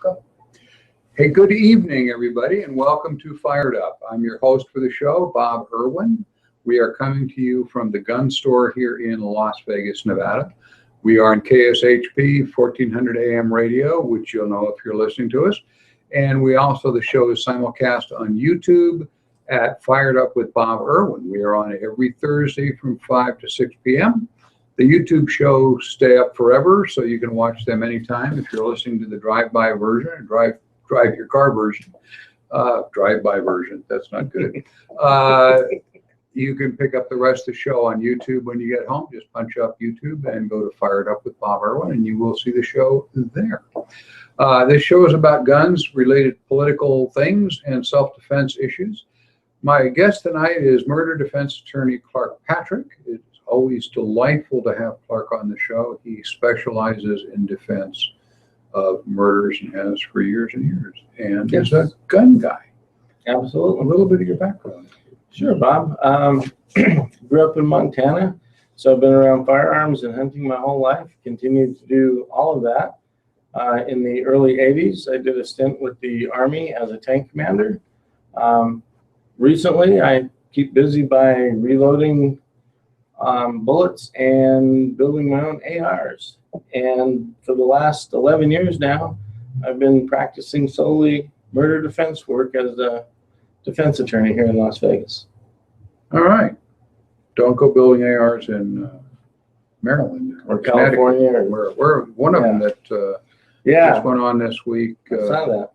Go. Hey, good evening, everybody, and welcome to Fired Up. I'm your host for the show, Bob Irwin. We are coming to you from the gun store here in Las Vegas, Nevada. We are on KSHP 1400 AM radio, which you'll know if you're listening to us. And we also, the show is simulcast on YouTube at Fired Up with Bob Irwin. We are on every Thursday from 5 to 6 p.m. The YouTube shows stay up forever, so you can watch them anytime. If you're listening to the drive-by version or drive your car version, drive-by version, that's not good. You can pick up the rest of the show on YouTube when you get home. Just punch up YouTube and go to Fired Up with Bob Irwin, and you will see the show there. This show is about guns, related political things, and self-defense issues. My guest tonight is murder defense attorney Clark Patrick. It's always delightful to have Clark on the show. He specializes in defense of murders and has for years and years, and is a gun guy. Absolutely. A little bit of your background. Sure, Bob. Grew up in Montana, so I've been around firearms and hunting my whole life. Continued to do all of that. In the early 80s, I did a stint with the Army as a tank commander. Recently, I keep busy by reloading bullets and building my own ARs. And for the last 11 years now, I've been practicing solely murder defense work as a defense attorney here in Las Vegas. All right. Don't go building ARs in Maryland or California. Or where one of them that just went on this week. I saw that.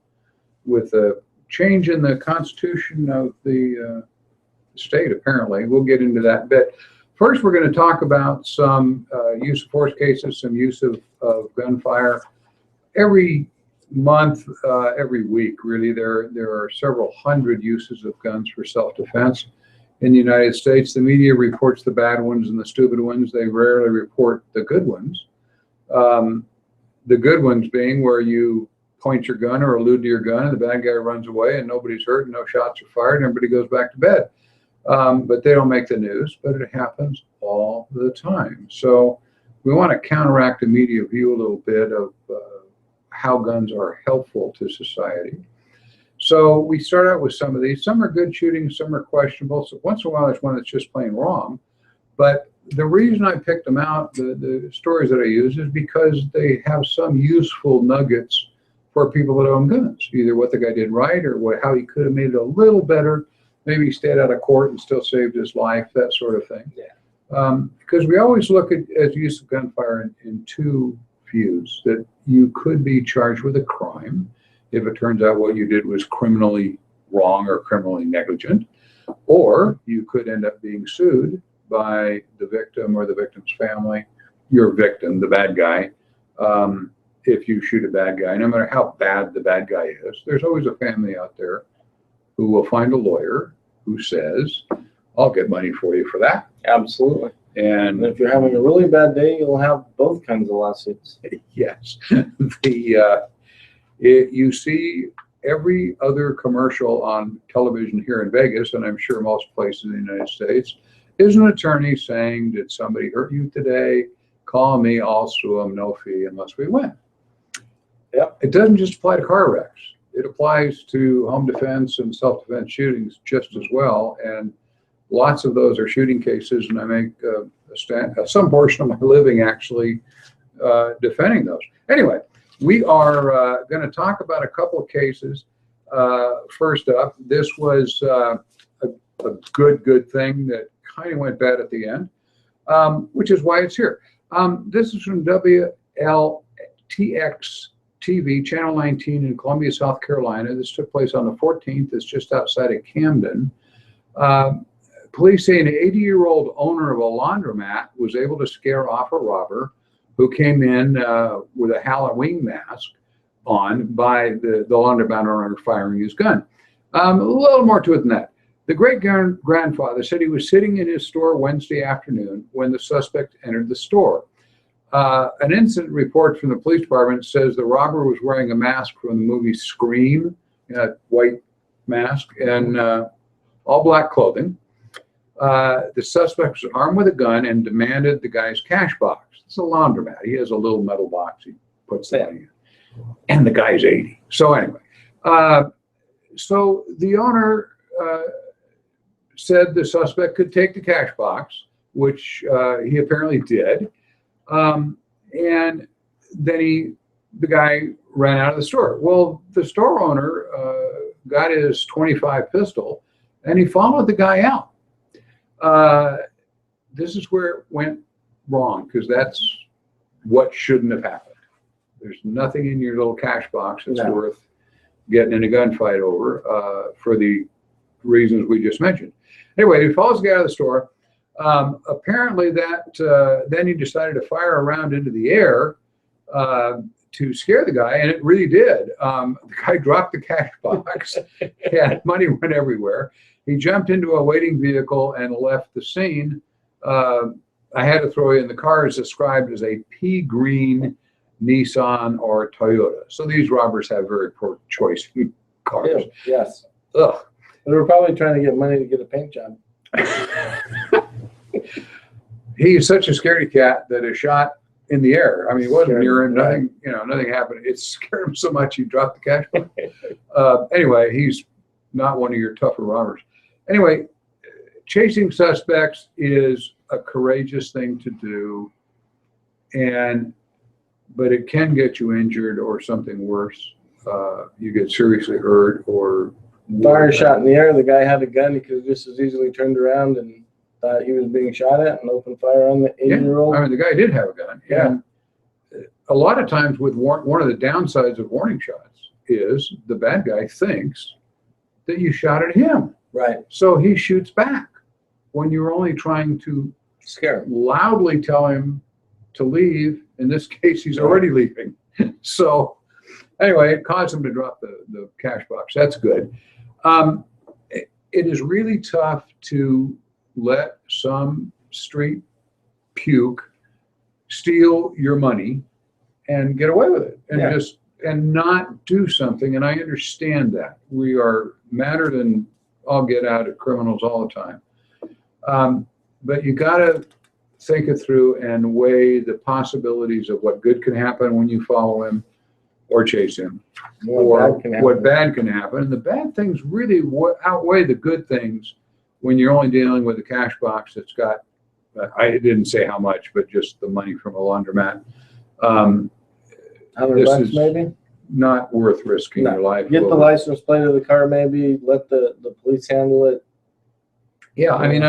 With a change in the constitution of the state, apparently. We'll get into that bit. First, we're going to talk about some use of force cases, some use of gunfire. Every month, every week, really, there are several hundred uses of guns for self-defense in the United States. The media reports the bad ones and the stupid ones. They rarely report the good ones. The good ones being where you point your gun or allude to your gun and the bad guy runs away and nobody's hurt and no shots are fired and everybody goes back to bed. But they don't make the news, but it happens all the time. So we want to counteract the media view a little bit of how guns are helpful to society. So we start out with some of these. Some are good shootings, some are questionable. So once in a while, there's one that's just plain wrong. But the reason I picked them out, the stories that I use, is because they have some useful nuggets for people that own guns, either what the guy did right or how he could have made it a little better. Maybe he stayed out of court and still saved his life, that sort of thing. Yeah. Because we always look at use of gunfire in two views, that you could be charged with a crime if it turns out what you did was criminally wrong or criminally negligent, or you could end up being sued by the victim or the victim's family, your victim, the bad guy. If you shoot a bad guy, no matter how bad the bad guy is, there's always a family out there who will find a lawyer who says, I'll get money for you for that. Absolutely. And if you're having a really bad day, you'll have both kinds of lawsuits. Yes. You see every other commercial on television here in Vegas, and I'm sure most places in the United States, is an attorney saying, did somebody hurt you today? Call me, I'll sue them, no fee unless we win. Yep. It doesn't just apply to car wrecks. It applies to home defense and self-defense shootings just as well. And lots of those are shooting cases, and I make some portion of my living actually defending those. Anyway, we are going to talk about a couple of cases. First up, this was a good thing that kind of went bad at the end, which is why it's here. This is from WLTX TV, Channel 19 in Columbia, South Carolina. This took place on the 14th. It's just outside of Camden. Police say an 80-year-old owner of a laundromat was able to scare off a robber who came in with a Halloween mask on by the laundromat owner firing his gun. A little more to it than that. The great-grandfather said he was sitting in his store Wednesday afternoon when the suspect entered the store. An incident report from the police department says the robber was wearing a mask from the movie Scream, a white mask, and all black clothing. The suspect was armed with a gun and demanded the guy's cash box. It's a laundromat. He has a little metal box he puts that in. and the guy's 80. So anyway, so the owner said the suspect could take the cash box, which he apparently did. And then the guy ran out of the store. Well, the store owner got his .25 pistol and he followed the guy out. This is where it went wrong, because that's what shouldn't have happened. There's nothing in your little cash box that's worth getting in a gunfight over for the reasons we just mentioned. Anyway, he follows the guy out of the store. Apparently then he decided to fire a round into the air to scare the guy, and it really did. The guy dropped the cash box, and money went everywhere. He jumped into a waiting vehicle and left the scene. I had to throw in, the car is described as a pea green Nissan or Toyota. So these robbers have very poor choice in cars. Yes. Ugh. They were probably trying to get money to get a paint job. He's such a scaredy cat that a shot in the air, I mean, he wasn't near him, nothing, nothing happened. It scared him so much he dropped the cash box. Anyway, he's not one of your tougher robbers. Anyway, chasing suspects is a courageous thing to do, but it can get you injured or something worse. You get seriously hurt or fire shot in the air. The guy had a gun. He could have just as easily turned around and thought he was being shot at and opened fire on the 80-year-old. I mean, the guy did have a gun. Yeah. And a lot of times with one of the downsides of warning shots is the bad guy thinks that you shot at him. Right. So he shoots back when you're only trying to scare him, loudly tell him to leave. In this case, he's already leaving. So anyway, it caused him to drop the cash box. That's good. It is really tough to let some street puke steal your money and get away with it and not do something. And I understand that. We are madder than I'll get out at criminals all the time. But you got to think it through and weigh the possibilities of what good can happen when you follow him or chase him, or what bad can happen. And the bad things really outweigh the good things when you're only dealing with a cash box that's got, I didn't say how much, but just the money from a laundromat. This is maybe not worth risking your life. Get the license plate of the car, maybe let the police handle it. Yeah, I mean,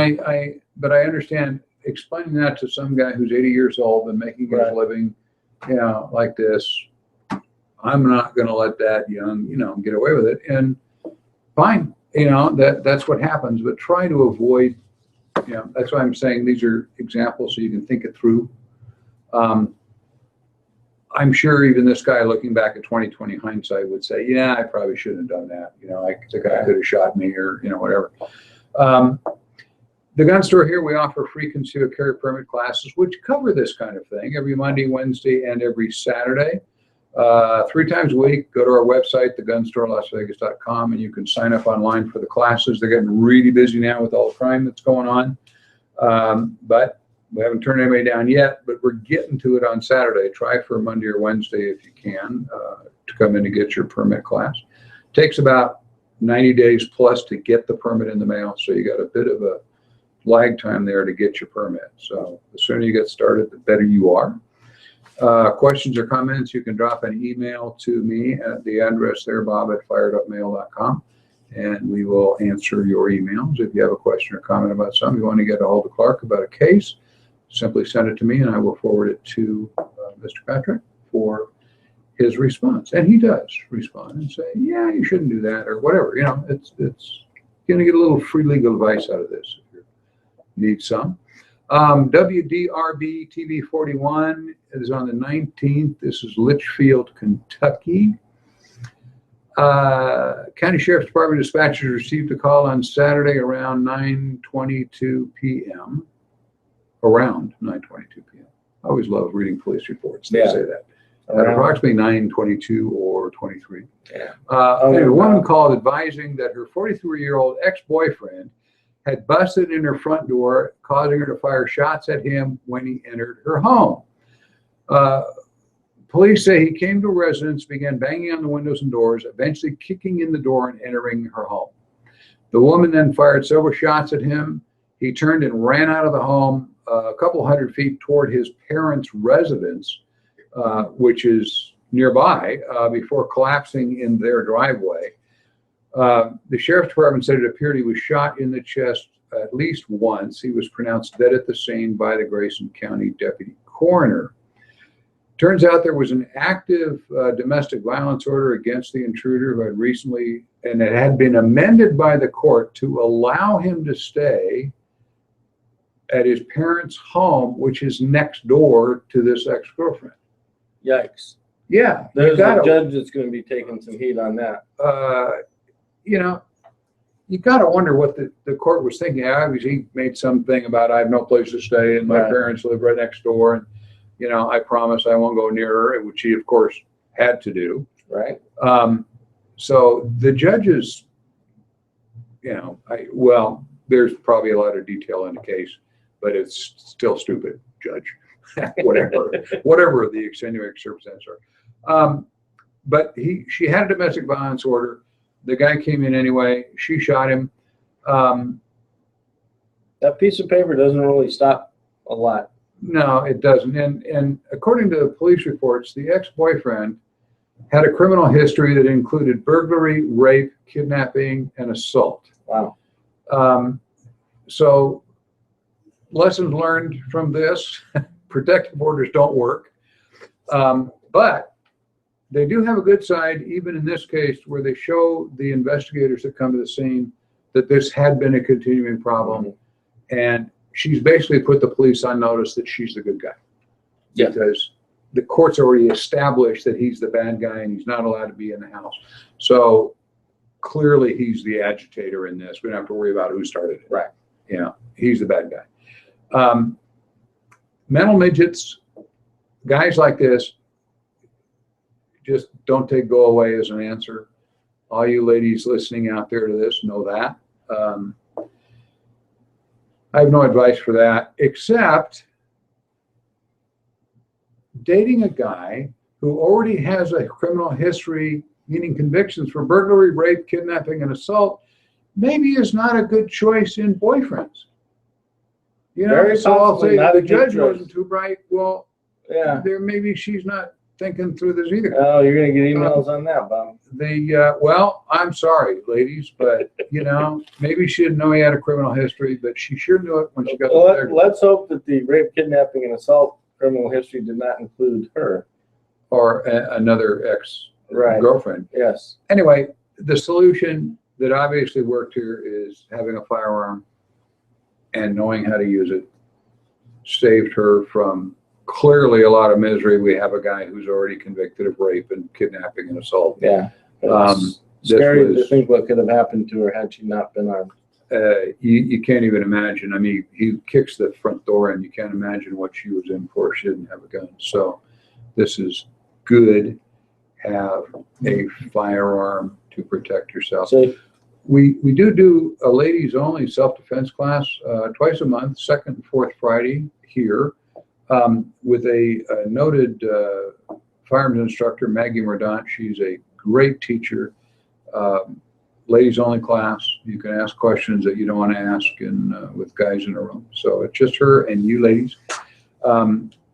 but I understand explaining that to some guy who's 80 years old and making his living, like this. I'm not going to let that young, get away with it. And fine, that's what happens. But try to avoid, that's why I'm saying these are examples so you can think it through. I'm sure even this guy looking back at 20/20 hindsight would say, yeah, I probably shouldn't have done that. The guy could have shot me or, whatever. The gun store here, we offer free concealed carry permit classes, which cover this kind of thing every Monday, Wednesday, and every Saturday. 3 times a week, go to our website, thegunstorelasvegas.com, and you can sign up online for the classes. They're getting really busy now with all the crime that's going on. But we haven't turned anybody down yet, but we're getting to it on Saturday. Try for Monday or Wednesday if you can to come in to get your permit class. Takes about 90 days plus to get the permit in the mail, so you got a bit of a lag time there to get your permit. So the sooner you get started, the better you are. Questions or comments, you can drop an email to me at the address there, bob@firedupmail.com, and we will answer your emails. If you have a question or comment about something, you want to get a hold of Clark about a case, simply send it to me and I will forward it to Mr. Patrick for his response. And he does respond and say, yeah, you shouldn't do that or whatever. It's going to get a little free legal advice out of this if you need some. WDRB TV 41 is on the 19th. This is Litchfield, Kentucky. County Sheriff's Department dispatchers received a call on Saturday around 9:22 p.m. Around 9:22 p.m. I always love reading police reports. They say that. At approximately 9:22 or 23. A woman called advising that her 43-year-old ex-boyfriend had busted in her front door, causing her to fire shots at him when he entered her home. Police say he came to a residence, began banging on the windows and doors, eventually kicking in the door and entering her home. The woman then fired several shots at him. He turned and ran out of the home a couple hundred feet toward his parents' residence, which is nearby, before collapsing in their driveway. The sheriff's department said it appeared he was shot in the chest at least once. He was pronounced dead at the scene by the Grayson County deputy coroner. Turns out there was an active domestic violence order against the intruder who had recently, and it had been amended by the court to allow him to stay at his parents' home, which is next door to this ex-girlfriend. Yikes. Yeah. There's a judge that's going to be taking some heat on that. You know, you got to wonder what the court was thinking. Obviously, he made something about I have no place to stay and my parents live right next door. And, you know, I promise I won't go near her, which he, of course, had to do. Right. So the judges, you know, well, there's probably a lot of detail in the case, but it's still stupid, judge. whatever the extenuating circumstances are. But she had a domestic violence order. The guy came in anyway. She shot him. That piece of paper doesn't really stop a lot. No, it doesn't. And according to the police reports, the ex-boyfriend had a criminal history that included burglary, rape, kidnapping, and assault. Wow. So lessons learned from this, protective orders don't work. But they do have a good side, even in this case, where they show the investigators that come to the scene that this had been a continuing problem. Mm-hmm. And she's basically put the police on notice that she's the good guy. Yeah. Because the court's already established that he's the bad guy and he's not allowed to be in the house. So clearly he's the agitator in this. We don't have to worry about who started it. Right. Yeah, he's the bad guy. Mental midgets, guys like this, just don't take go away as an answer. All you ladies listening out there to this know that. I have no advice for that, except dating a guy who already has a criminal history, meaning convictions for burglary, rape, kidnapping, and assault, maybe is not a good choice in boyfriends. You know, Very so I'll say not the a good judge choice. wasn't too bright. Well, yeah, there maybe she's not thinking through this either. Oh, you're gonna get emails on that, Bob. Well, I'm sorry, ladies, but you know, maybe she didn't know he had a criminal history, but she sure knew it when she got there. Let's hope that the rape, kidnapping, and assault criminal history did not include her Or another ex-girlfriend. Right. Yes. Anyway, the solution that obviously worked here is having a firearm and knowing how to use it saved her from clearly a lot of misery. We have a guy who's already convicted of rape and kidnapping and assault. Yeah. It's scary to think what could have happened to her had she not been armed. You can't even imagine. I mean, he kicks the front door in. You can't imagine what she was in for. She didn't have a gun. So this is good. Have a firearm to protect yourself. So, we do a ladies only self-defense class twice a month, second and fourth Friday here, with a noted firearms instructor, Maggie Mordaunt. She's a great teacher. Ladies only class. You can ask questions that you don't want to ask with guys in a room. So it's just her and you ladies.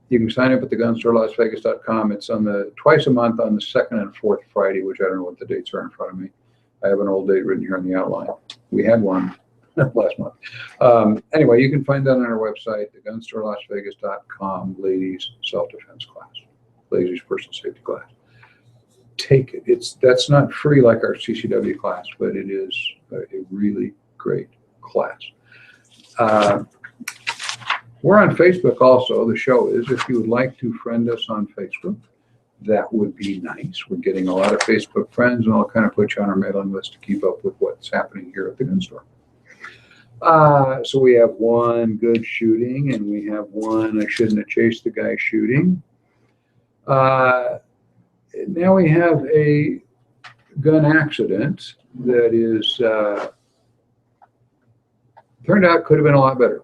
You can sign up at thegunstorelasvegas.com. It's on twice a month on the second and fourth Friday, which I don't know what the dates are in front of me. I have an old date written here on the outline. We had one last month. Anyway, you can find that on our website, thegunstorelasvegas.com, ladies self-defense class, ladies personal safety class. Take it. That's not free like our CCW class, but it is a really great class. We're on Facebook also. The show is. If you would like to friend us on Facebook, that would be nice. We're getting a lot of Facebook friends, and I'll kind of put you on our mailing list to keep up with what's happening here at the gun store. So we have one good shooting, and we have one I shouldn't have chased the guy shooting. Now we have a gun accident that is turned out could have been a lot better.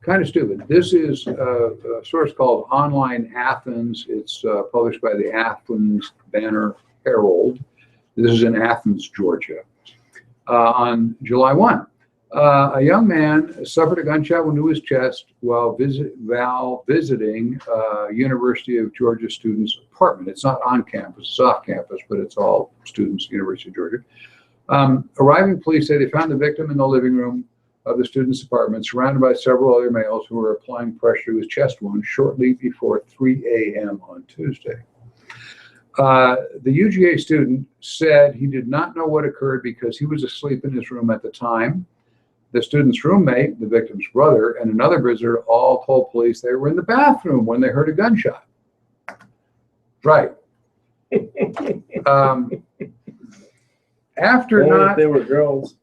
kind of stupid. This is a source called Online Athens. It's published by the Athens Banner Herald. This is in Athens, Georgia. On July 1, a young man suffered a gunshot wound to his chest while visiting University of Georgia students' apartment. It's not on campus, it's off campus, but it's all students, University of Georgia. Arriving police say they found the victim in the living room of the student's apartment, surrounded by several other males who were applying pressure to his chest wound shortly before 3 a.m. on Tuesday. The UGA student said he did not know what occurred because he was asleep in his room at the time. The student's roommate, the victim's brother, and another visitor all told police they were in the bathroom when they heard a gunshot. Right. After Only not, if they were girls.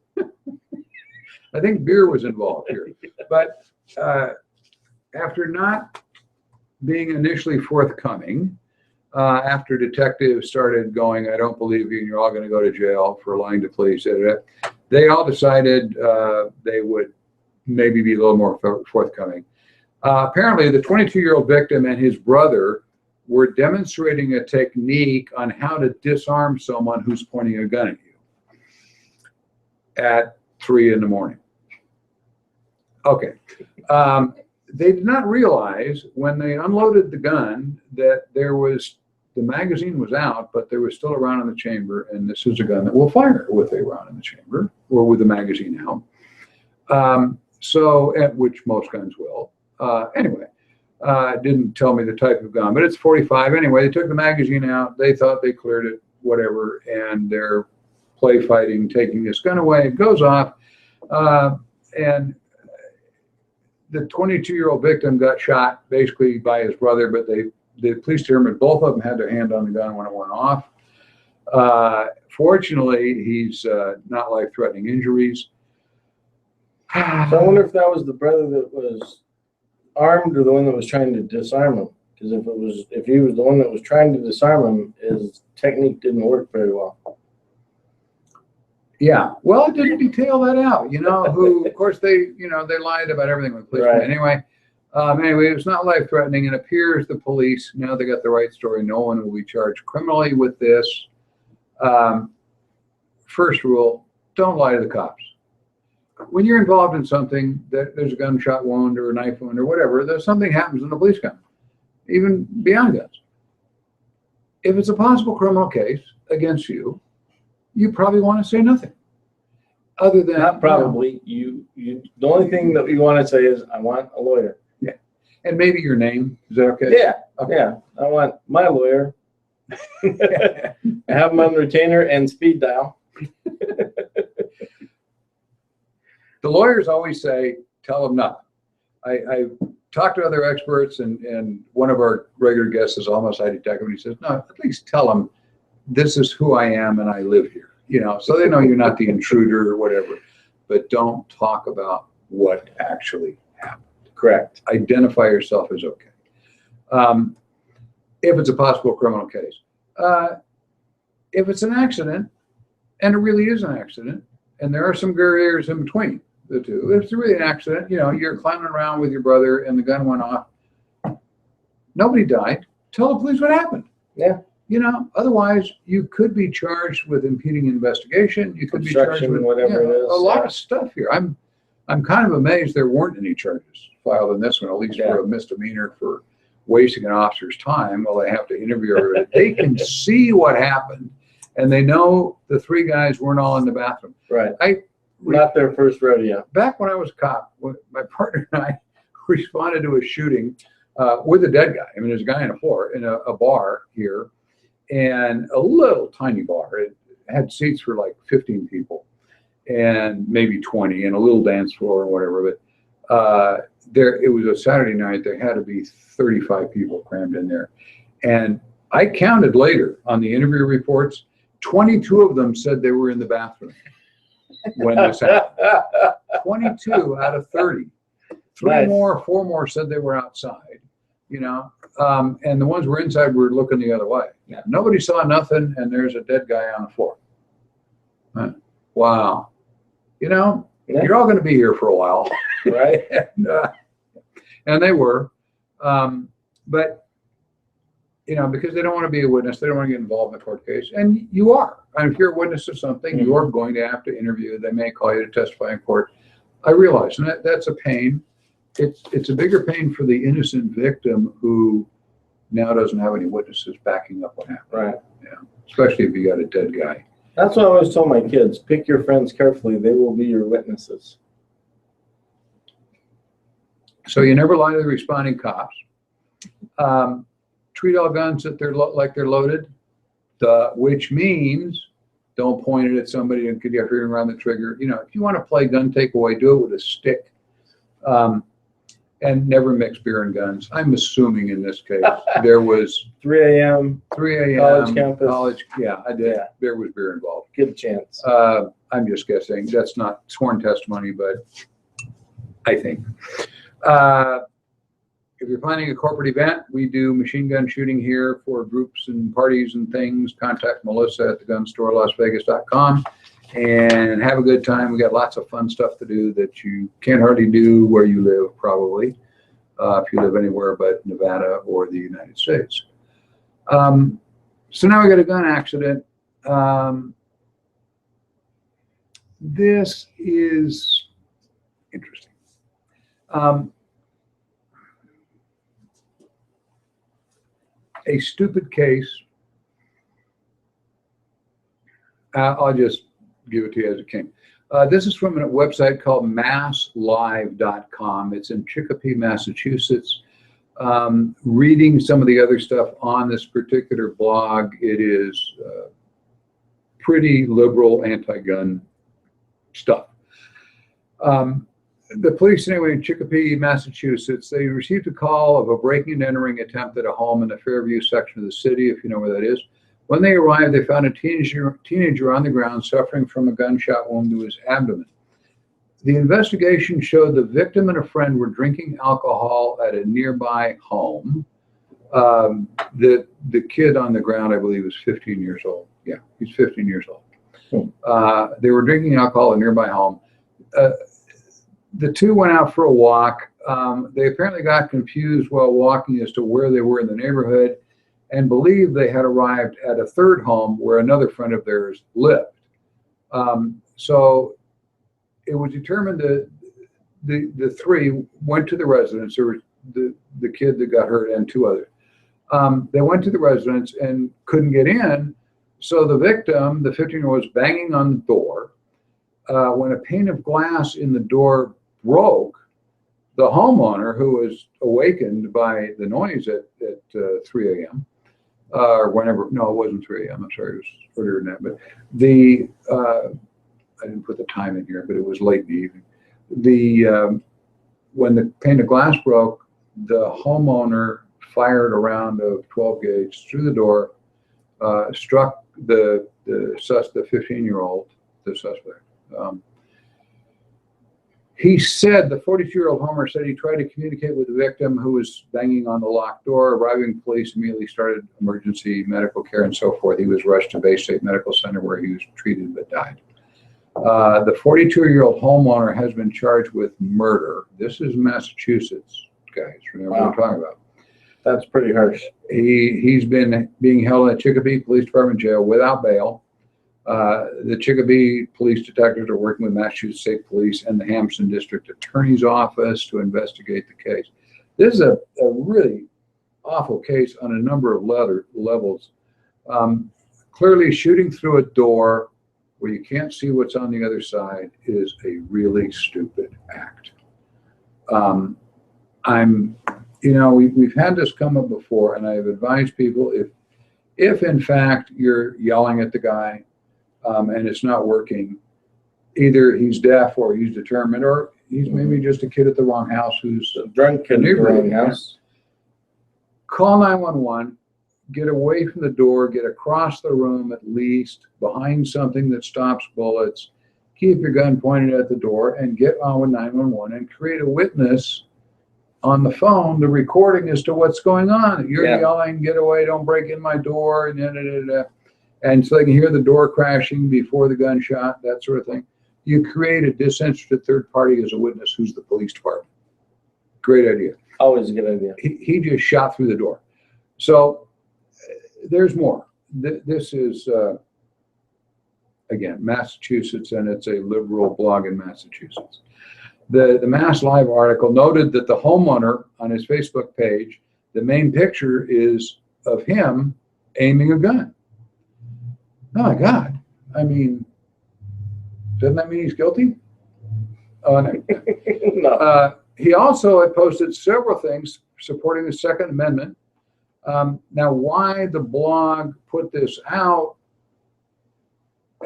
I think beer was involved here, but after not being initially forthcoming, after detectives started going, I don't believe you, and you're all going to go to jail for lying to police, they all decided they would maybe be a little more forthcoming. Apparently, the 22-year-old victim and his brother were demonstrating a technique on how to disarm someone who's pointing a gun at you at 3 in the morning. Okay. They did not realize when they unloaded the gun that the magazine was out, but there was still a round in the chamber, and this is a gun that will fire with a round in the chamber or with the magazine out. Which most guns will. Anyway, didn't tell me the type of gun, but it's 45. Anyway, they took the magazine out. They thought they cleared it, whatever, and they're play fighting, taking this gun away. It goes off, and the 22-year-old victim got shot basically by his brother, but the police determined both of them had their hand on the gun when it went off. Fortunately, he's not life-threatening injuries. So I wonder if that was the brother that was armed or the one that was trying to disarm him. Because if he was the one that was trying to disarm him, his technique didn't work very well. Yeah, well, it didn't detail that out. Who, of course, they lied about everything with police. Right. Anyway, it was not life-threatening. It appears the police, now they got the right story, no one will be charged criminally with this. First rule, don't lie to the cops. When you're involved in something, that there's a gunshot wound or a knife wound or whatever, there's something happens in the police come, even beyond guns. If it's a possible criminal case against you, you probably want to say nothing. Other than not probably. You the only thing that you want to say is, I want a lawyer. Yeah. And maybe your name. Is that okay? Yeah. Okay. Yeah. I want my lawyer. I have him on retainer and speed dial. The lawyers always say, tell them nothing. I talked to other experts, and one of our regular guests is almost a detective, and he says, no, at least tell them this is who I am and I live here. So they know you're not the intruder or whatever, but don't talk about what actually happened. Correct. Identify yourself as okay. If it's a possible criminal case. If it's an accident, and it really is an accident, and there are some gray areas in between the two. If it's really an accident, you're climbing around with your brother and the gun went off. Nobody died. Tell the police what happened. Yeah. Otherwise you could be charged with impeding investigation. You could be charged with whatever it is. A lot of stuff here. I'm kind of amazed there weren't any charges filed in this one, at least for a misdemeanor for wasting an officer's time while they have to interview everybody. They can see what happened, and they know the three guys weren't all in the bathroom. Right. Not their first rodeo. Back when I was a cop, my partner and I responded to a shooting with a dead guy. There's a guy on the floor in a bar here, and a little tiny bar. It had seats for like 15 people and maybe 20, and a little dance floor or whatever. But it was a Saturday night. There had to be 35 people crammed in there. And I counted later on the interview reports, 22 of them said they were in the bathroom when this happened. 22 out of 30. Nice. 4 more said they were outside, and the ones who were inside were looking the other way. Yeah. Nobody saw nothing, and there's a dead guy on the floor. Wow. You're all going to be here for a while. Right. And, And they were. But, you know, because they don't want to be a witness, they don't want to get involved in the court case. And you are. I mean, if you're a witness of something, you're going to have to interview. They may call you to testify in court. I realize, and that's a pain. It's a bigger pain for the innocent victim who now doesn't have any witnesses backing up what happened. Right. Yeah. Especially if you got a dead guy. That's what I always tell my kids. Pick your friends carefully. They will be your witnesses. So you never lie to the responding cops. Treat all guns that like they're loaded, which means don't point it at somebody and get your finger around the trigger. You know, if you want to play gun takeaway, do it with a stick. And never mix beer and guns. I'm assuming in this case there was 3 a.m. 3 a.m. College campus. College, yeah, I did. Yeah. There was beer involved. Good chance. I'm just guessing. That's not sworn testimony, but I think. If you're planning a corporate event, we do machine gun shooting here for groups and parties and things. Contact Melissa at thegunstorelasvegas.com and have a good time. We got lots of fun stuff to do that you can't hardly do where you live, probably, if you live anywhere but Nevada or the United States. So now we got a gun accident. This is interesting. A stupid case. I'll just give it to you as it came. This is from a website called masslive.com. It's in Chicopee, Massachusetts. Reading some of the other stuff on this particular blog, it is pretty liberal anti-gun stuff. The police, anyway, in Chicopee, Massachusetts, they received a call of a breaking and entering attempt at a home in the Fairview section of the city, if you know where that is. When they arrived, they found a teenager on the ground suffering from a gunshot wound to his abdomen. The investigation showed the victim and a friend were drinking alcohol at a nearby home. The kid on the ground, I believe, was 15 years old. Yeah, he's 15 years old. They were drinking alcohol at a nearby home. The two went out for a walk. They apparently got confused while walking as to where they were in the neighborhood and believed they had arrived at a third home where another friend of theirs lived. So it was determined that the three went to the residence. There was the kid that got hurt and two others. They went to the residence and couldn't get in. So the victim, the 15-year-old, was banging on the door. When a pane of glass in the door broke, the homeowner, who was awakened by the noise at 3 a.m., or whenever, no, it wasn't 3 a.m., I'm sorry, it was earlier than that, but I didn't put the time in here, but it was late in the evening. When the pane of glass broke, the homeowner fired a round of 12 gauge through the door, struck the 15-year-old, the suspect. He said, the 42-year-old homeowner said he tried to communicate with the victim who was banging on the locked door. Arriving police immediately started emergency medical care and so forth. He was rushed to Bay State Medical Center where he was treated but died. The 42-year-old homeowner has been charged with murder. This is Massachusetts, guys. Remember what we're talking about. That's pretty harsh. He's been being held at Chicopee Police Department jail without bail. The Chicopee police detectives are working with Massachusetts State Police and the Hampton District Attorney's Office to investigate the case. This is a really awful case on a number of levels. Clearly, shooting through a door where you can't see what's on the other side is a really stupid act. We've had this come up before, and I've advised people if in fact you're yelling at the guy and it's not working, either he's deaf or he's determined, or he's maybe just a kid at the wrong house who's a drunk kid at the wrong house. Call 911, get away from the door, get across the room at least, behind something that stops bullets, keep your gun pointed at the door, and get on with 911 and create a witness on the phone, the recording as to what's going on. You're yelling, get away, don't break in my door, and so they can hear the door crashing before the gunshot, that sort of thing. You create a disinterested third party as a witness who's the police department. Great idea. Always a good idea. He just shot through the door. So there's more. This is, again, Massachusetts, and it's a liberal blog in Massachusetts. The Mass Live article noted that the homeowner on his Facebook page, the main picture is of him aiming a gun. Oh my God. I mean, doesn't that mean he's guilty? Oh, no. No. He also had posted several things supporting the Second Amendment. Now, why the blog put this out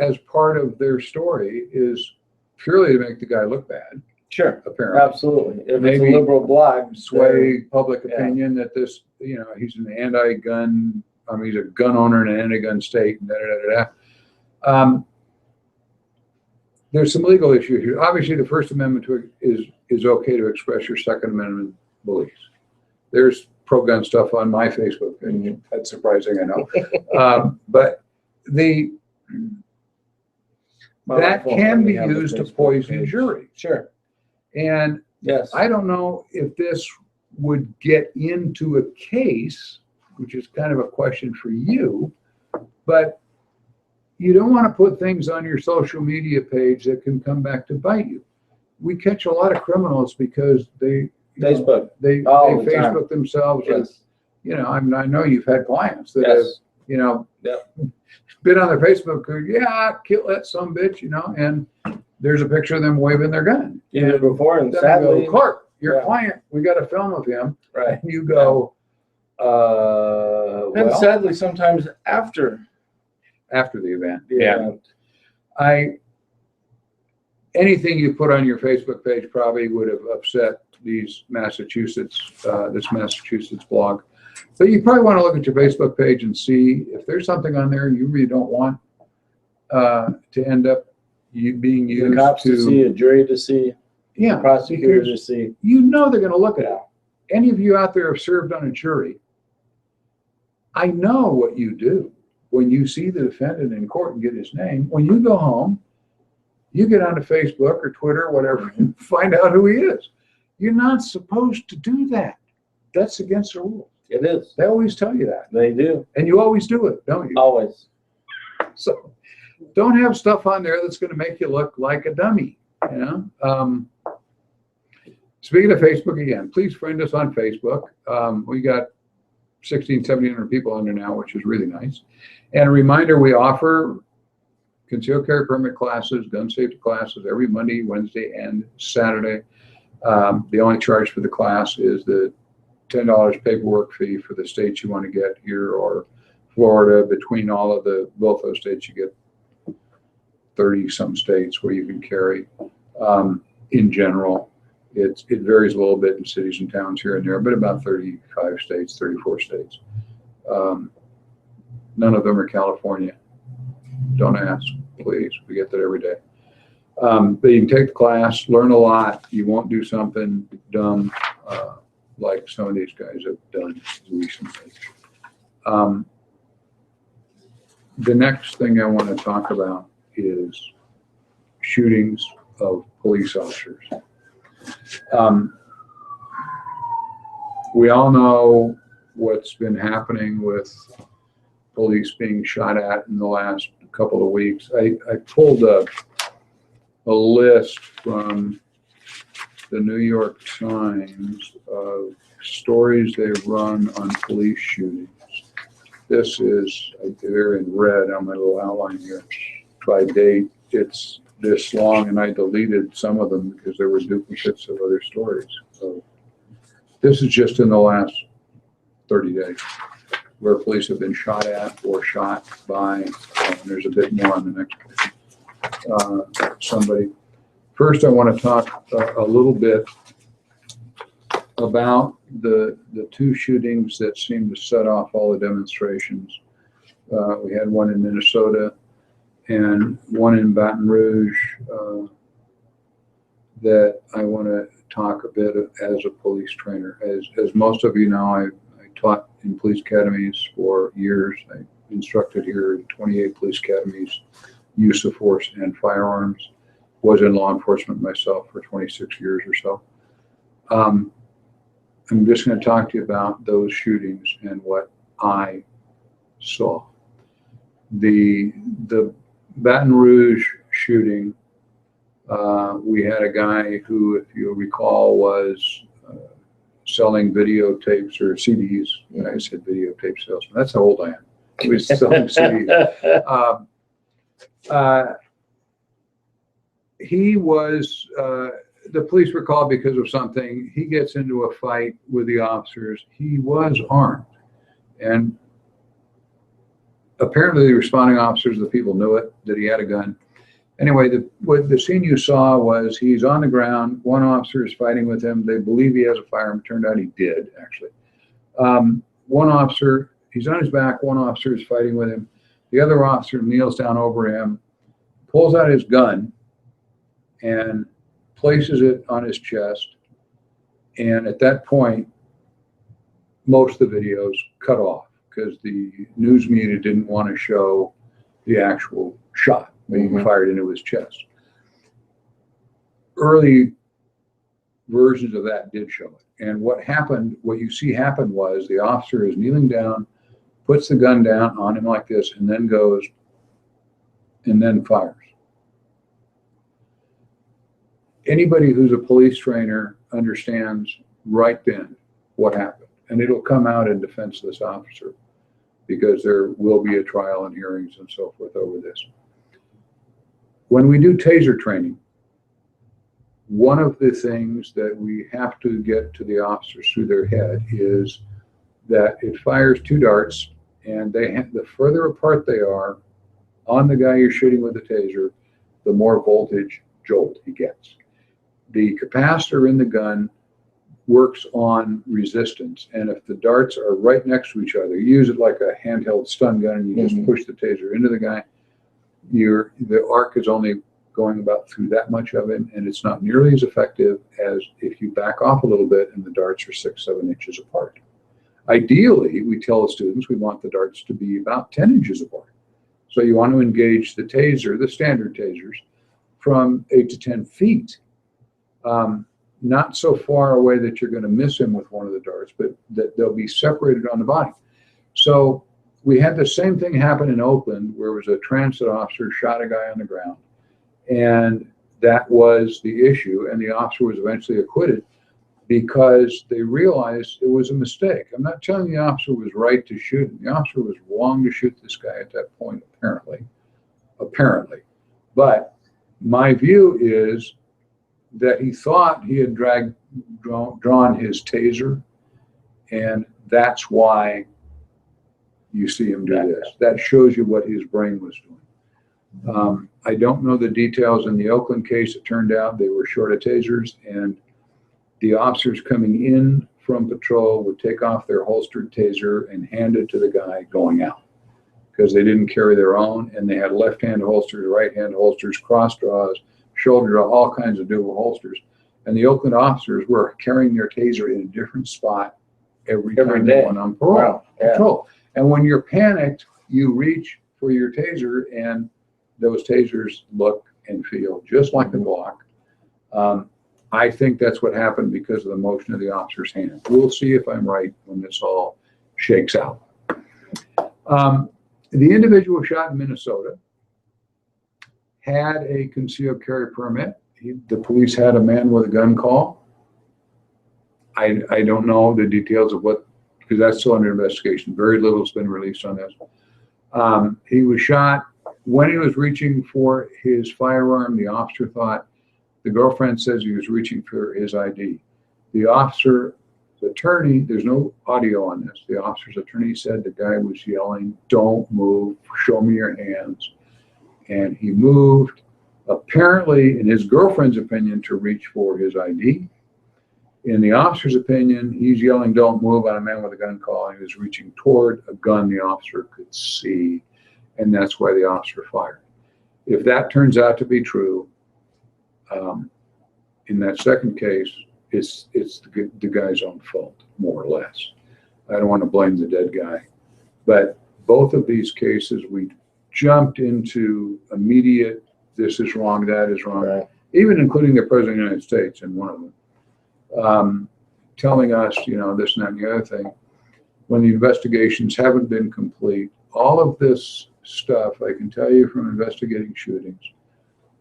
as part of their story is purely to make the guy look bad. Sure. Apparently. Absolutely. If Maybe it's a liberal blog, sway public opinion that this, he's an anti-gun, he's a gun owner in an anti-gun state, and there's some legal issues here. Obviously, the First Amendment is okay to express your Second Amendment beliefs. There's pro-gun stuff on my Facebook page. That's surprising, I know. But that can be used to poison juries. Sure. And yes, I don't know if this would get into a case, which is kind of a question for you, but you don't want to put things on your social media page that can come back to bite you. We catch a lot of criminals because they Facebook. They Facebook themselves. Yes. I know you've had clients that yes. have, been on their Facebook, kill that some bitch, and there's a picture of them waving their gun. Either before and then sadly, go, Clark, your client, we got a film of him. Right. And you go, and sadly, sometimes after the event. event. Anything you put on your Facebook page probably would have upset this Massachusetts blog. But you probably want to look at your Facebook page and see if there's something on there you really don't want to end up being used. The cops to see, a jury to see, a prosecutor to see. They're going to look at it. Any of you out there have served on a jury, I know what you do when you see the defendant in court and get his name. When you go home, you get onto Facebook or Twitter or whatever and find out who he is. You're not supposed to do that. That's against the rules. It is. They always tell you that. They do. And you always do it, don't you? Always. So don't have stuff on there that's going to make you look like a dummy. Speaking of Facebook again, please friend us on Facebook. We got 1,700 people on there now, which is really nice. And a reminder, we offer concealed carry permit classes, gun safety classes every Monday, Wednesday, and Saturday. The only charge for the class is the $10 paperwork fee for the states you want to get here or Florida. Between both those states, you get 30 some states where you can carry. In general, it varies a little bit in cities and towns here and there, but about 35 states, 34 states. None of them are California. Don't ask, please. We get that every day. But you can take the class, learn a lot. You won't do something dumb like some of these guys have done recently. The next thing I want to talk about is shootings of police officers. We all know what's been happening with police being shot at in the last couple of weeks. I pulled a list from the New York Times of stories they've run on police shootings. This is, they're in red on my little outline here, by date. It's this long, and I deleted some of them because there were duplicates of other stories. So this is just in the last 30 days where police have been shot at or shot by, and there's a bit more on the next page. Somebody. First, I want to talk a little bit about the two shootings that seemed to set off all the demonstrations. We had one in Minnesota and one in Baton Rouge that I want to talk a bit as a police trainer. As most of you know, I taught in police academies for years. I instructed here in 28 police academies, use of force and firearms. Was in law enforcement myself for 26 years or so. I'm just going to talk to you about those shootings and what I saw. The Baton Rouge shooting, we had a guy who, if you recall, was selling videotapes or CDs. I said videotape salesman. That's how old I am. He was selling CDs. He was, the police were called because of something. He gets into a fight with the officers. He was armed. And apparently the responding officers, the people knew it, that he had a gun. Anyway, the scene you saw was he's on the ground. One officer is fighting with him. They believe he has a firearm. Turned out he did, actually. One officer, he's on his back. One officer is fighting with him. The other officer kneels down over him, pulls out his gun, and places it on his chest. And at that point, most of the videos cut off because the news media didn't want to show the actual shot being fired into his chest. Early versions of that did show it. And what happened, what you see happen was the officer is kneeling down, puts the gun down on him like this, and then goes and then fires. Anybody who's a police trainer understands right then what happened. And it'll come out in defense of this officer because there will be a trial and hearings and so forth over this. When we do taser training, one of the things that we have to get to the officers through their head is that it fires 2 darts, and the further apart they are on the guy you're shooting with the taser, the more voltage jolt he gets. The capacitor in the gun works on resistance, and if the darts are right next to each other, you use it like a handheld stun gun, and you just push the taser into the guy, the arc is only going about through that much of it, and it's not nearly as effective as if you back off a little bit and the darts are 6-7 inches apart. Ideally, we tell the students we want the darts to be about 10 inches apart. So you want to engage the taser, the standard tasers, from 8 to 10 feet. Not so far away that you're going to miss him with one of the darts, but that they'll be separated on the body. So we had the same thing happen in Oakland, where it was a transit officer shot a guy on the ground, and that was the issue, and the officer was eventually acquitted because they realized it was a mistake. I'm not telling the officer was right to shoot him. The officer was wrong to shoot this guy at that point, apparently. But my view is that he thought he had drawn his taser, and that's why you see him do this. That shows you what his brain was doing. I don't know the details in the Oakland case. It turned out they were short of tasers, and the officers coming in from patrol would take off their holstered taser and hand it to the guy going out because they didn't carry their own, and they had left-hand holsters, right-hand holsters, cross draws, shoulder draw, all kinds of dual holsters. And the Oakland officers were carrying their taser in a different spot every time they went on patrol. Wow. And when you're panicked, you reach for your taser, and those tasers look and feel just like the Glock. I think that's what happened because of the motion of the officer's hand. We'll see if I'm right when this all shakes out. The individual shot in Minnesota had a concealed carry permit. The police had a man with a gun call. I don't know the details of what, because that's still under investigation. Very little has been released on this. He was shot. When he was reaching for his firearm, the officer thought, the girlfriend says he was reaching for his ID. The officer's attorney, there's no audio on this. The officer's attorney said the guy was yelling, "Don't move, show me your hands." And he moved, apparently, in his girlfriend's opinion, to reach for his ID. In the officer's opinion, he's yelling, "Don't move," on a man with a gun call, and he was reaching toward a gun the officer could see, and that's why the officer fired. If that turns out to be true, in that second case, it's the guy's own fault, more or less. I don't want to blame the dead guy. But both of these cases, we jumped into immediate, this is wrong, that is wrong, right, even including the President of the United States in one of them. telling us, you know, this and that and the other thing, when the investigations haven't been complete. All of this stuff, I can tell you from investigating shootings,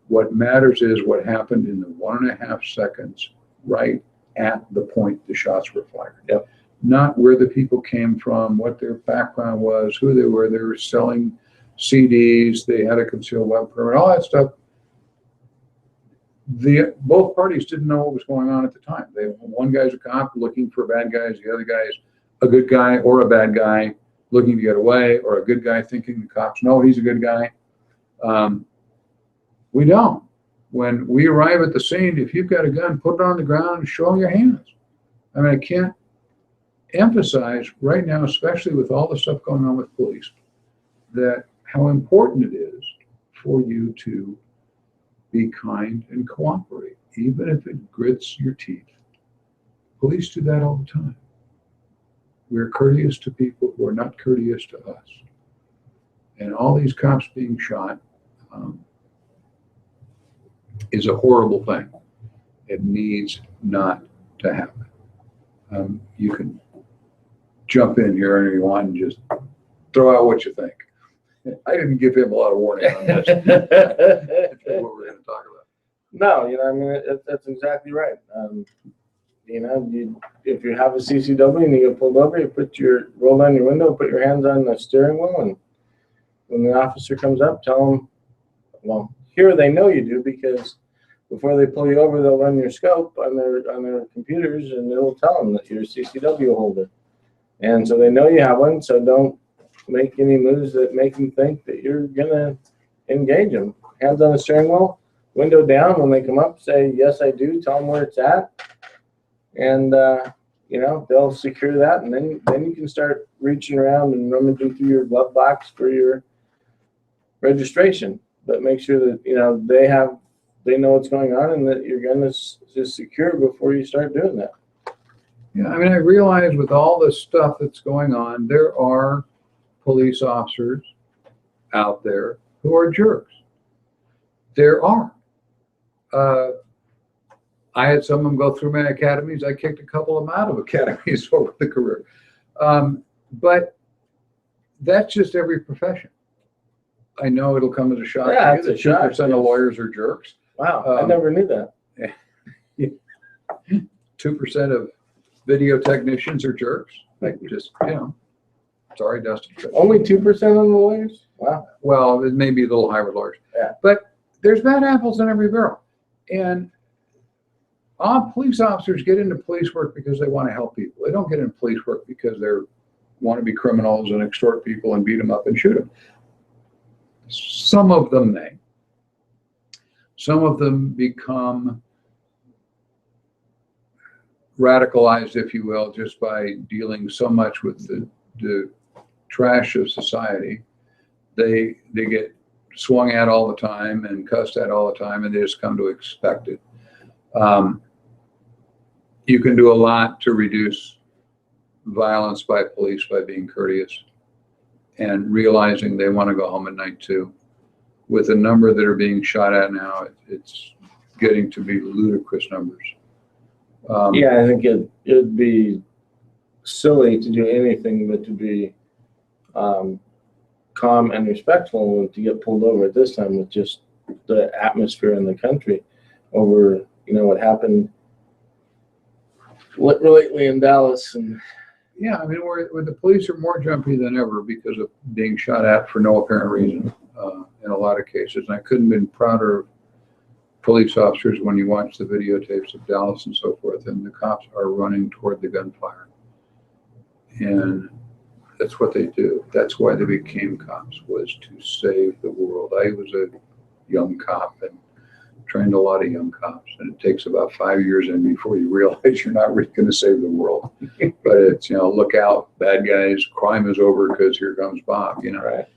what matters is what happened in the 1.5 seconds right at the point the shots were fired. Yep. Not where the people came from, what their background was, who they were. They were selling CDs, they had a concealed weapon permit, all that stuff. Both parties didn't know what was going on at the time. One guy's a cop looking for bad guys, the other guy is a good guy or a bad guy looking to get away, or a good guy thinking the cops know he's a good guy. We don't. When we arrive at the scene, if you've got a gun, put it on the ground and show them your hands. I mean, I can't emphasize right now, especially with all the stuff going on with police, that how important it is for you to be kind and cooperate, even if it grits your teeth. Police do that all the time. We're courteous to people who are not courteous to us. And all these cops being shot is a horrible thing. It needs not to happen. You can jump in here and you want and just throw out what you think. I didn't give him a lot of warning on this. That's what we're going to talk about. No, you know, I mean, that's exactly right. You know, if you have a CCW and you get pulled over, you roll down your window, put your hands on the steering wheel, and when the officer comes up, tell them, well, here they know you do, because before they pull you over, they'll run your scope on their computers, and it'll tell them that you're a CCW holder. And so they know you have one, so don't make any moves that make them think that you're going to engage them. Hands on the steering wheel, window down. When they come up, say, yes, I do. Tell them where it's at. And, you know, they'll secure that. And then you can start reaching around and rummaging through your glove box for your registration. But make sure that, you know, they know what's going on and that your gun is secure before you start doing that. Yeah, I mean, I realize with all this stuff that's going on, there are police officers out there who are jerks. There are. I had some of them go through my academies. I kicked a couple of them out of academies over the career. But that's just every profession. I know it'll come as a shock to you that 2% of lawyers are jerks. Wow, I never knew that. 2% of video technicians are jerks. Like, just, you know, sorry, Dustin. Only 2% of the lawyers? Wow. Well, it may be a little higher with lawyers. Yeah. But there's bad apples in every barrel. And police officers get into police work because they want to help people. They don't get into police work because they want to be criminals and extort people and beat them up and shoot them. Some of them may. Some of them become radicalized, if you will, just by dealing so much with the trash of society. They get swung at all the time and cussed at all the time, and they just come to expect it. You can do a lot to reduce violence by police by being courteous and realizing they want to go home at night too. With the number that are being shot at now, it's getting to be ludicrous numbers. Yeah, I think it'd be silly to do anything but to be calm and respectful, and to get pulled over at this time with just the atmosphere in the country over, you know, what happened lately in Dallas. And yeah, I mean, where the police are more jumpy than ever because of being shot at for no apparent reason in a lot of cases. And I couldn't have been prouder of police officers when you watch the videotapes of Dallas and so forth, and the cops are running toward the gunfire. And that's what they do. That's why they became cops, was to save the world. I was a young cop and trained a lot of young cops, and it takes about 5 years in before you realize you're not really going to save the world. But it's, you know, look out, bad guys, crime is over because here comes Bob, you know. right.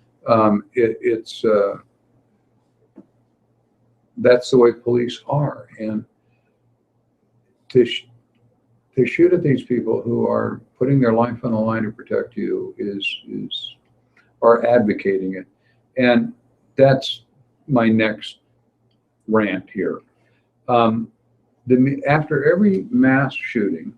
That's the way police are. And to shoot at these people who are putting their life on the line to protect you are advocating it. And that's my next rant here. After every mass shooting,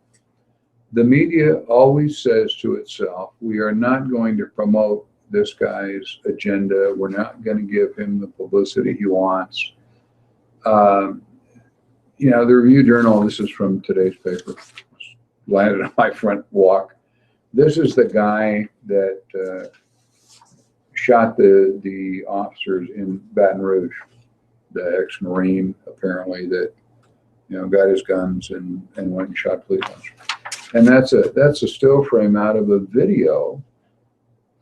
The media always says to itself, we are not going to promote this guy's agenda. We're not going to give him the publicity he wants. You know, the Review Journal, this is from today's paper, landed on my front walk. This is the guy that shot the officers in Baton Rouge, the ex-Marine, apparently, that, you know, got his guns and went and shot police officers. And that's a still frame out of a video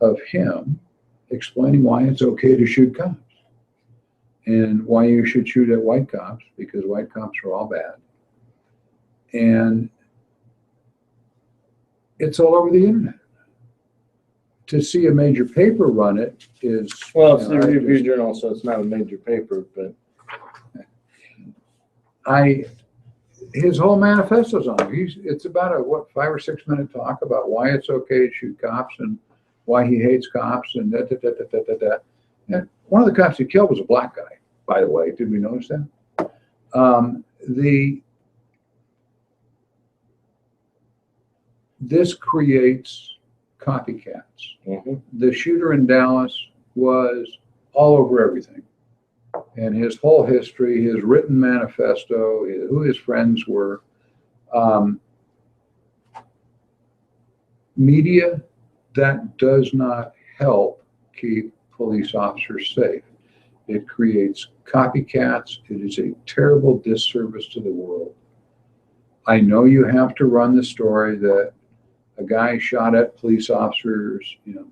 of him explaining why it's okay to shoot cops and why you should shoot at white cops, because white cops are all bad. And it's all over the internet. To see a major paper run it is... Well, it's the Review Journal, so it's not a major paper, but... His whole manifesto's on it. It's about a, 5 or 6 minute talk about why it's okay to shoot cops and why he hates cops and da. And one of the cops he killed was a black guy, by the way. Did we notice that? This creates copycats. Mm-hmm. The shooter in Dallas was all over everything. And his whole history, his written manifesto, who his friends were. Media that does not help keep police officers safe. It creates copycats. It is a terrible disservice to the world. I know you have to run the story that a guy shot at police officers, you know,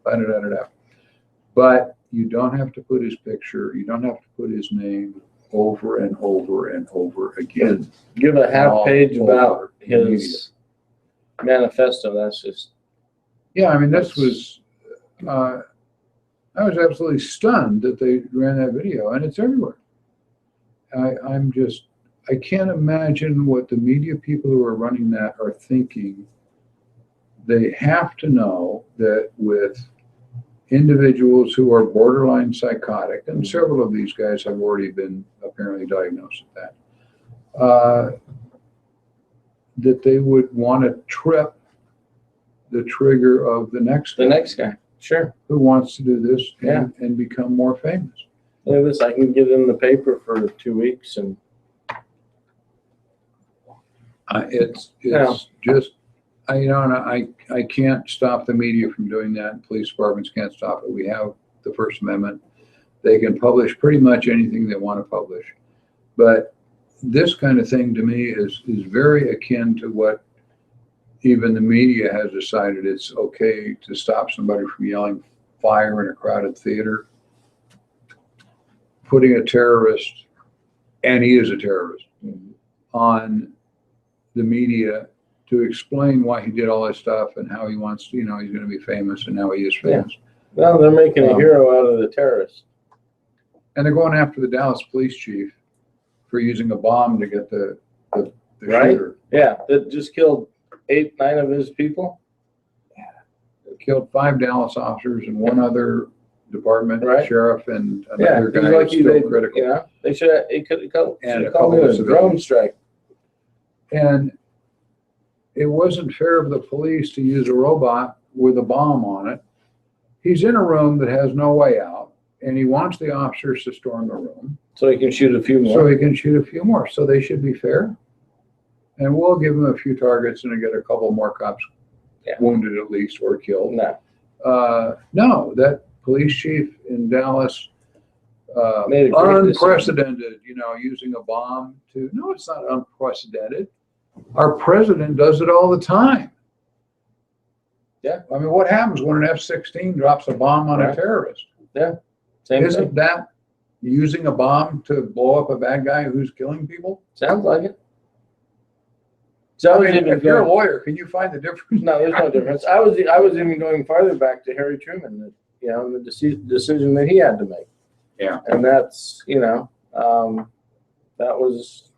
but you don't have to put his picture, you don't have to put his name over and over and over again. Give a half page about his manifesto. That's just... Yeah, I mean, this was, I was absolutely stunned that they ran that video, and it's everywhere. I can't imagine what the media people who are running that are thinking. They have to know that with individuals who are borderline psychotic, and several of these guys have already been apparently diagnosed with that, that they would want to trip the trigger of the next guy, sure, who wants to do this and become more famous. Look at this, I can get in the paper for 2 weeks and it's just, you know, and I can't stop the media from doing that. Police departments can't stop it. We have the First Amendment. They can publish pretty much anything they want to publish. But this kind of thing to me is very akin to what even the media has decided it's okay to stop somebody from yelling fire in a crowded theater, putting a terrorist, and he is a terrorist, on the media to explain why he did all this stuff and how he wants to, you know, he's going to be famous and now he is famous. Yeah. Well, they're making a hero out of the terrorist. And they're going after the Dallas police chief for using a bomb to get the shooter. Yeah, that just killed 8, 9 of his people. Yeah. It killed 5 Dallas officers and 1 other department sheriff and another guy who's still critical. Yeah, they should have, it could have called it a drone strike. And it wasn't fair of the police to use a robot with a bomb on it. He's in a room that has no way out, and he wants the officers to storm the room. So he can shoot a few more. So they should be fair. And we'll give him a few targets and get a couple more cops wounded at least or killed. No, that police chief in Dallas, unprecedented, you know, using a bomb to, no, it's not unprecedented. Our president does it all the time. Yeah. I mean, what happens when an F-16 drops a bomb on a terrorist? Yeah. Isn't that using a bomb to blow up a bad guy who's killing people? Sounds like it. So I mean, if you're a lawyer, can you find the difference? No, there's no difference. I was even going farther back to Harry Truman, you know, the decision that he had to make. Yeah. And that's, you know, that was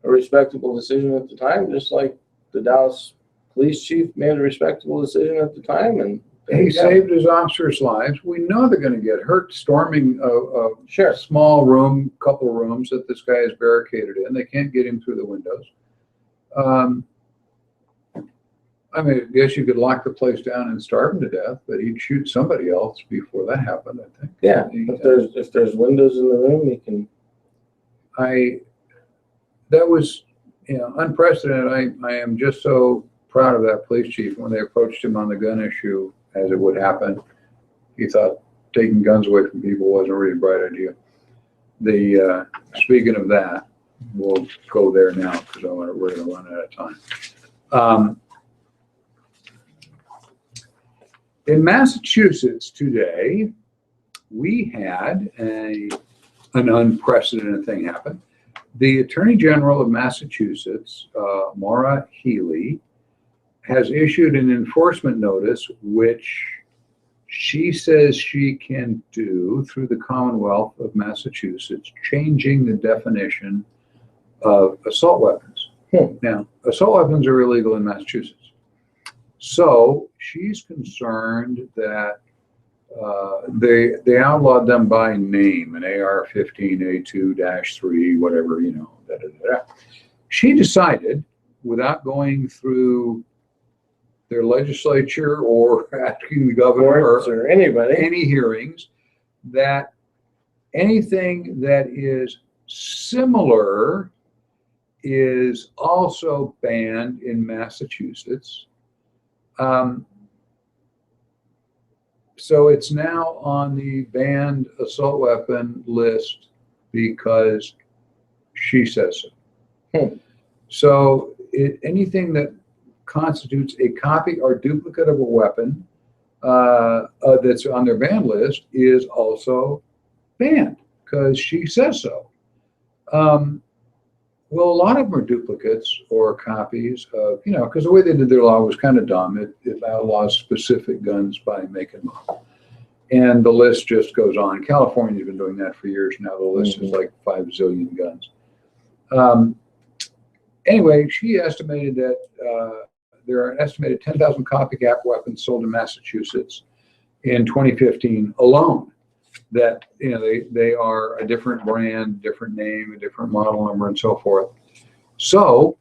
a respectable decision at the time, just like the Dallas police chief made a respectable decision at the time. And he saved his officers' lives. We know they're going to get hurt storming a small room, couple of rooms that this guy is barricaded in. They can't get him through the windows. I mean, I guess you could lock the place down and starve him to death, but he'd shoot somebody else before that happened, I think. Yeah, if there's windows in the room, you can. That was, unprecedented. I am just so proud of that police chief. When they approached him on the gun issue, as it would happen, he thought taking guns away from people wasn't really a bright idea. Speaking of that, we'll go there now because we're going to run out of time. In Massachusetts today, we had an unprecedented thing happen. The Attorney General of Massachusetts, Maura Healey, has issued an enforcement notice, which she says she can do through the Commonwealth of Massachusetts, changing the definition of assault weapons. Now, assault weapons are illegal in Massachusetts. So she's concerned that they outlawed them by name, an AR-15A2-3, whatever, She decided, without going through their legislature or asking the governor or anybody, any hearings, that anything that is similar is also banned in Massachusetts. So it's now on the banned assault weapon list because she says so. So anything that constitutes a copy or duplicate of a weapon that's on their ban list is also banned because she says so. Well, a lot of them are duplicates or copies of, because the way they did their law was kind of dumb. It outlaws specific guns by make and model. And the list just goes on. California's been doing that for years now. The list is like 5 zillion guns. Anyway, she estimated that there are an estimated 10,000 copycat weapons sold in Massachusetts in 2015 alone. That they are a different brand, different name, a different model number, and so forth. So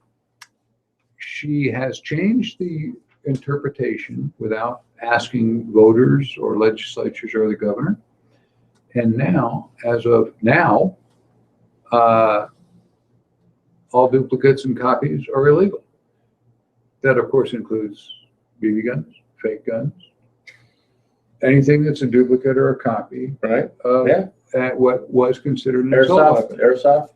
she has changed the interpretation without asking voters or legislatures or the governor. And now, as of now, all duplicates and copies are illegal. That, of course, includes BB guns, fake guns, anything that's a duplicate or a copy, right? At what was considered an assault weapon. Airsoft.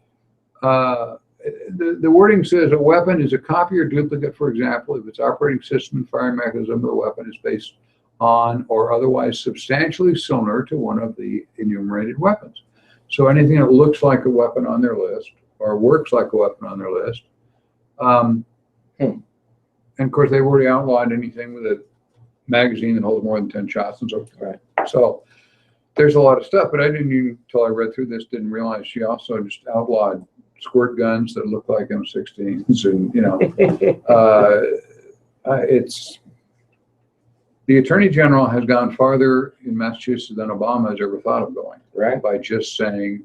The wording says a weapon is a copy or duplicate, for example, if its operating system and firing mechanism of the weapon is based on or otherwise substantially similar to one of the enumerated weapons. So anything that looks like a weapon on their list or works like a weapon on their list. And of course, they've already outlawed anything with a magazine that holds more than 10 shots and so forth. Right. So there's a lot of stuff, but I didn't even, until I read through this, didn't realize she also just outlawed squirt guns that look like M16s, and it's the Attorney General has gone farther in Massachusetts than Obama has ever thought of going. Right. By just saying,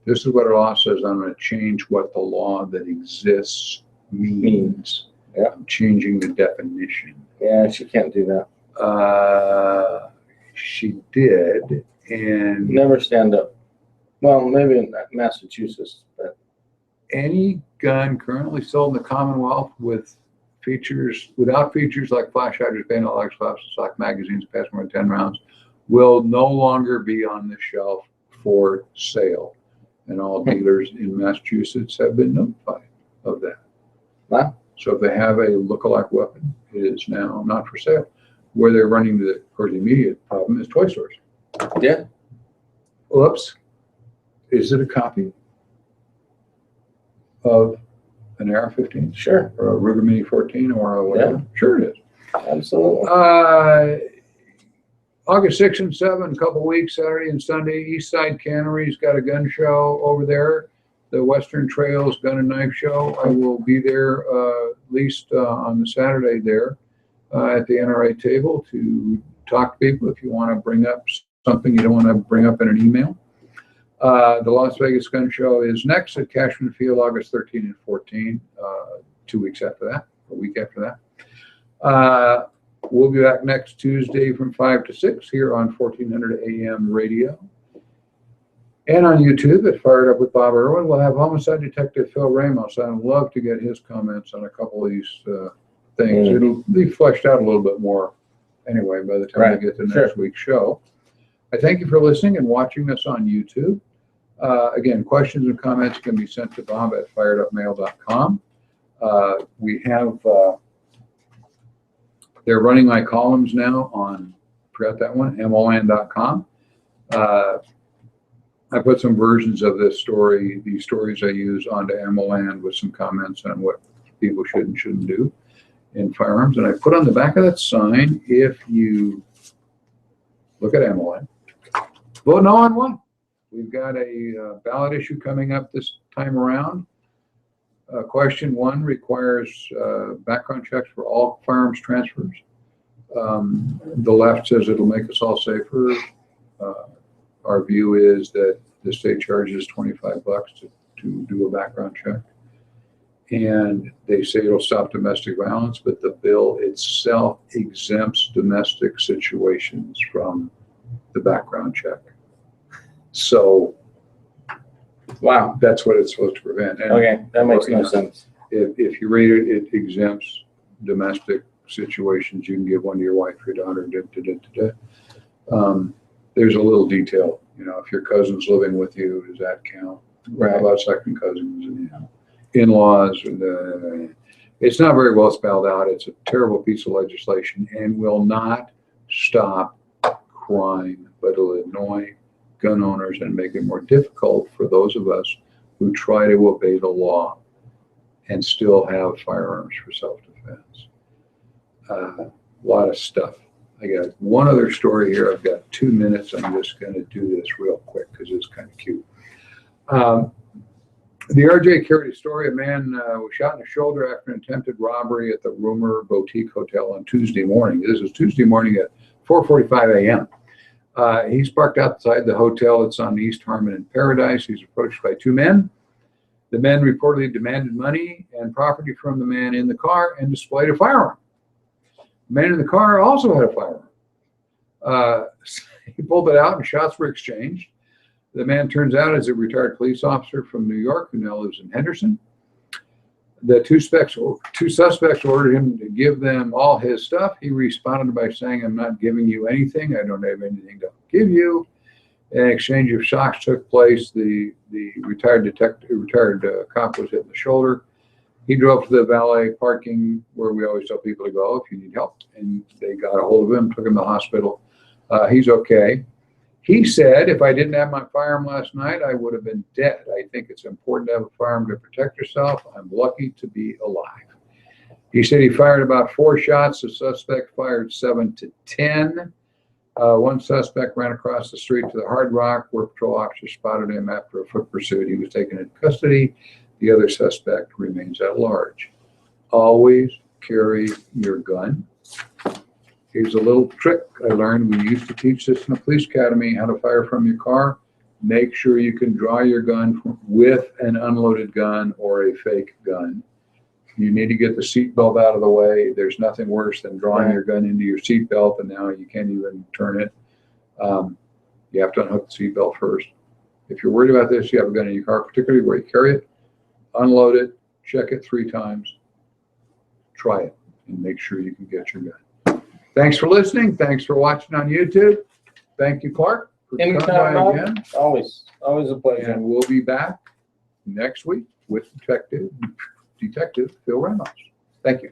this is what our law says. I'm going to change what the law that exists means. Yeah. I'm changing the definition. Yeah, she can't do that. She did, and never stand up. Well, maybe in Massachusetts, but any gun currently sold in the Commonwealth with features, without features like flash hyders, bayonet locks, collapses, stock magazines, pass more than 10 rounds, will no longer be on the shelf for sale. And all dealers in Massachusetts have been notified of that. Wow. So if they have a lookalike weapon, it is now not for sale. Where they're running into the immediate problem is toy stores. Yeah. Oops. Is it a copy of an AR-15? Sure. Or a Ruger Mini 14 or a whatever? Yeah. Sure it is. Absolutely. August 6 and 7, a couple weeks, Saturday and Sunday, East Side Cannery's got a gun show over there. The Western Trails Gun and Knife Show. I will be there at least on the Saturday there at the NRA table to talk to people if you want to bring up something you don't want to bring up in an email. The Las Vegas Gun Show is next at Cashman Field, August 13 and 14, 2 weeks after that, a week after that. We'll be back next Tuesday from 5 to 6 here on 1400 AM radio. And on YouTube at Fired Up with Bob Irwin, we'll have Homicide Detective Phil Ramos. I'd love to get his comments on a couple of these things. It'll be fleshed out a little bit more anyway by the time we get to next week's show. I thank you for listening and watching us on YouTube. Again, questions and comments can be sent to Bob at firedupmail.com. We have, they're running my columns now on, forgot that one, MON.com. I put some versions of this story, these stories I use onto MON with some comments on what people should and shouldn't do in firearms. And I put on the back of that sign, if you look at MON, vote no on one. We've got a ballot issue coming up this time around. Question 1 requires background checks for all firearms transfers. The left says it'll make us all safer. Our view is that the state charges $25 to do a background check. And they say it'll stop domestic violence, but the bill itself exempts domestic situations from the background check. So, wow, that's what it's supposed to prevent. And okay, that makes no sense. If you read it, it exempts domestic situations. You can give one to your wife, your daughter, there's a little detail. You know, if your cousin's living with you, does that count? Right. How about second cousins and in-laws? It's not very well spelled out. It's a terrible piece of legislation and will not stop crime, but it'll annoy gun owners and make it more difficult for those of us who try to obey the law and still have firearms for self-defense. A lot of stuff. I got one other story here. I've got 2 minutes. I'm just going to do this real quick because it's kind of cute. The RJ carried a story. A man was shot in the shoulder after an attempted robbery at the Rumor Boutique Hotel on Tuesday morning. This was Tuesday morning at 4:45 a.m. He's parked outside the hotel. It's on East Harmon and Paradise. He's approached by 2 men. The men reportedly demanded money and property from the man in the car and displayed a firearm. The man in the car also had a firearm. He pulled it out and shots were exchanged. The man turns out is a retired police officer from New York who now lives in Henderson. The two suspects ordered him to give them all his stuff. He responded by saying, "I'm not giving you anything. I don't have anything to give you." An exchange of shots took place. The retired cop was hit in the shoulder. He drove to the valet parking where we always tell people to go if you need help. And they got a hold of him, took him to the hospital. He's okay. He said, "If I didn't have my firearm last night, I would have been dead. I think it's important to have a firearm to protect yourself. I'm lucky to be alive." He said he fired about 4 shots. The suspect fired 7 to 10. One suspect ran across the street to the Hard Rock where patrol officers spotted him after a foot pursuit. He was taken into custody. The other suspect remains at large. Always carry your gun. Here's a little trick I learned. We used to teach this in the police academy, how to fire from your car. Make sure you can draw your gun with an unloaded gun or a fake gun. You need to get the seatbelt out of the way. There's nothing worse than drawing your gun into your seatbelt and now you can't even turn it. You have to unhook the seatbelt first. If you're worried about this, you have a gun in your car, particularly where you carry it, unload it, check it 3 times, try it, and make sure you can get your gun. Thanks for listening. Thanks for watching on YouTube. Thank you, Clark, for coming by again. Always a pleasure. And we'll be back next week with Detective Phil Ramos. Thank you.